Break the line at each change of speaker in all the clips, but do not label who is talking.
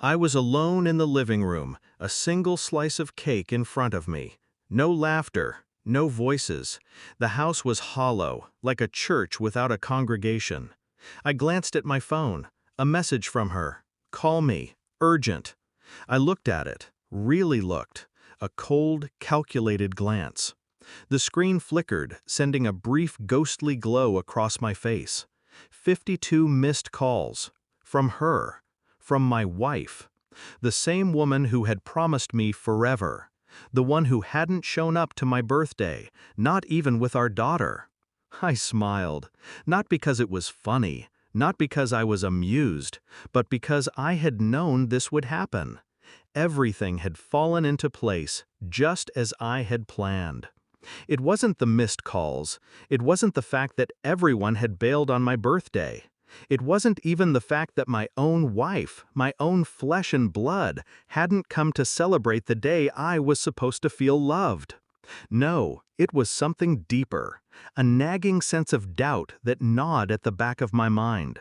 I was alone in the living room, a single slice of cake in front of me. No laughter, no voices. The house was hollow, like a church without a congregation. I glanced at my phone. A message from her. Call me. Urgent. I looked at it. Really looked. A cold, calculated glance. The screen flickered, sending a brief ghostly glow across my face. 52 missed calls. From her. From my wife. The same woman who had promised me forever. The one who hadn't shown up to my birthday, not even with our daughter. I smiled, not because it was funny, not because I was amused, but because I had known this would happen. Everything had fallen into place just as I had planned. It wasn't the missed calls. It wasn't the fact that everyone had bailed on my birthday. It wasn't even the fact that my own wife, my own flesh and blood, hadn't come to celebrate the day I was supposed to feel loved. No, it was something deeper, a nagging sense of doubt that gnawed at the back of my mind.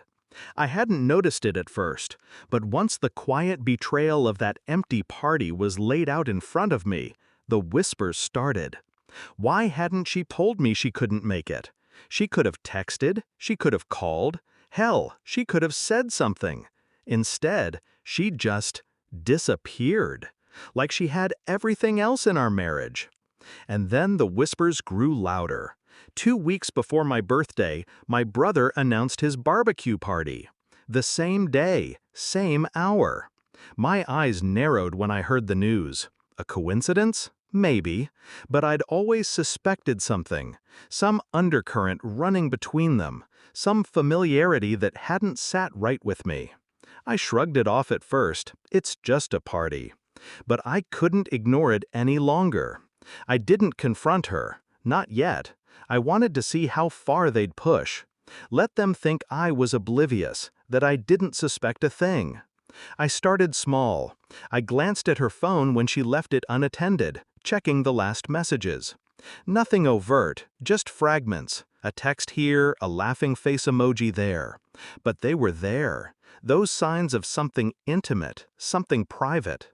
I hadn't noticed it at first, but once the quiet betrayal of that empty party was laid out in front of me, the whispers started. Why hadn't she told me she couldn't make it? She could have texted, she could have called. Hell, she could have said something. Instead, she just disappeared, like she had everything else in our marriage. And then the whispers grew louder. 2 weeks before my birthday, my brother announced his barbecue party. The same day, same hour. My eyes narrowed when I heard the news. A coincidence? Maybe, but I'd always suspected something, some undercurrent running between them, some familiarity that hadn't sat right with me. I shrugged it off at first, it's just a party. But I couldn't ignore it any longer. I didn't confront her, not yet. I wanted to see how far they'd push. Let them think I was oblivious, that I didn't suspect a thing. I started small. I glanced at her phone when she left it unattended, checking the last messages. Nothing overt, just fragments. A text here, a laughing face emoji there. But they were there. Those signs of something intimate, something private.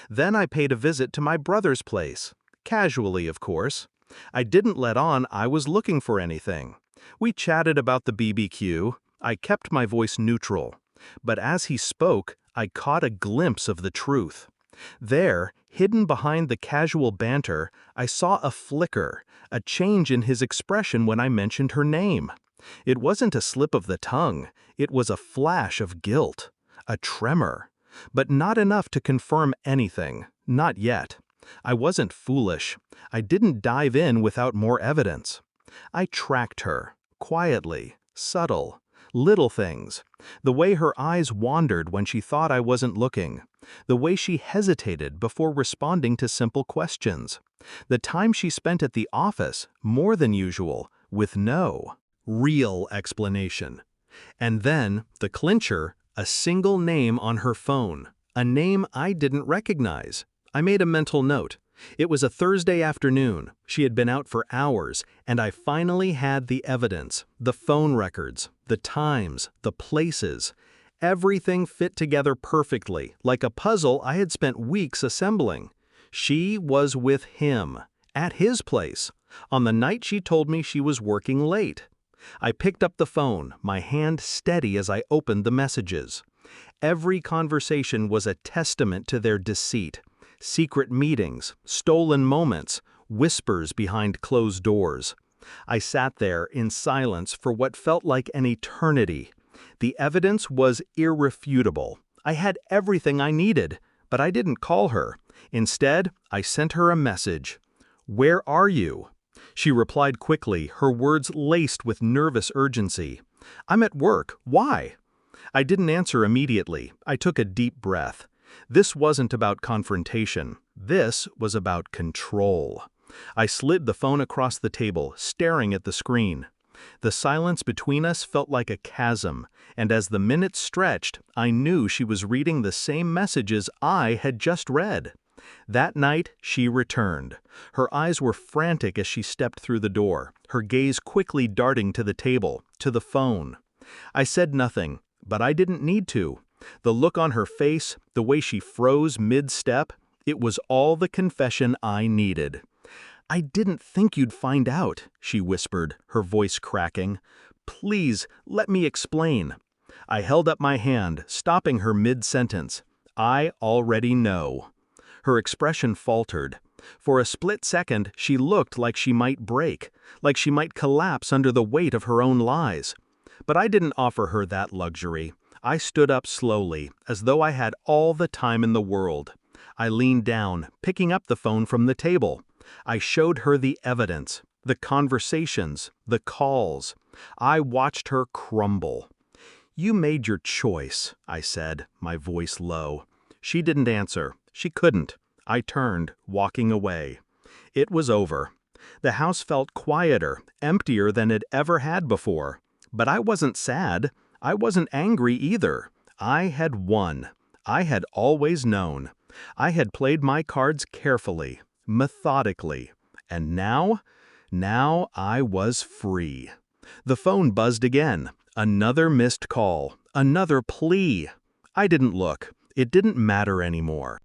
Then I paid a visit to my brother's place. Casually, of course. I didn't let on I was looking for anything. We chatted about the BBQ. I kept my voice neutral. But as he spoke, I caught a glimpse of the truth. There, hidden behind the casual banter, I saw a flicker, a change in his expression when I mentioned her name. It wasn't a slip of the tongue, it was a flash of guilt, a tremor. But not enough to confirm anything, not yet. I wasn't foolish. I didn't dive in without more evidence. I tracked her, quietly, subtle. Little things. The way her eyes wandered when she thought I wasn't looking. The way she hesitated before responding to simple questions. The time she spent at the office, more than usual, with no real explanation. And then, the clincher, a single name on her phone. A name I didn't recognize. I made a mental note. It was a Thursday afternoon. She had been out for hours, and I finally had the evidence, the phone records, the times, the places. Everything fit together perfectly, like a puzzle I had spent weeks assembling. She was with him, at his place, on the night she told me she was working late. I picked up the phone, my hand steady as I opened the messages. Every conversation was a testament to their deceit. Secret meetings, stolen moments, whispers behind closed doors. I sat there in silence for what felt like an eternity. The evidence was irrefutable. I had everything I needed, but I didn't call her. Instead, I sent her a message. "Where are you?" She replied quickly, her words laced with nervous urgency. "I'm at work. Why?" I didn't answer immediately. I took a deep breath. This wasn't about confrontation. This was about control. I slid the phone across the table, staring at the screen. The silence between us felt like a chasm, and as the minutes stretched, I knew she was reading the same messages I had just read. That night, she returned. Her eyes were frantic as she stepped through the door, her gaze quickly darting to the table, to the phone. I said nothing, but I didn't need to. The look on her face, the way she froze mid-step, it was all the confession I needed. "I didn't think you'd find out," she whispered, her voice cracking. "Please, let me explain." I held up my hand, stopping her mid-sentence. "I already know." Her expression faltered. For a split second, she looked like she might break, like she might collapse under the weight of her own lies. But I didn't offer her that luxury. I stood up slowly, as though I had all the time in the world. I leaned down, picking up the phone from the table. I showed her the evidence, the conversations, the calls. I watched her crumble. "You made your choice," I said, my voice low. She didn't answer. She couldn't. I turned, walking away. It was over. The house felt quieter, emptier than it ever had before. But I wasn't sad. I wasn't angry either. I had won. I had always known. I had played my cards carefully, methodically. And now I was free. The phone buzzed again. Another missed call. Another plea. I didn't look. It didn't matter anymore.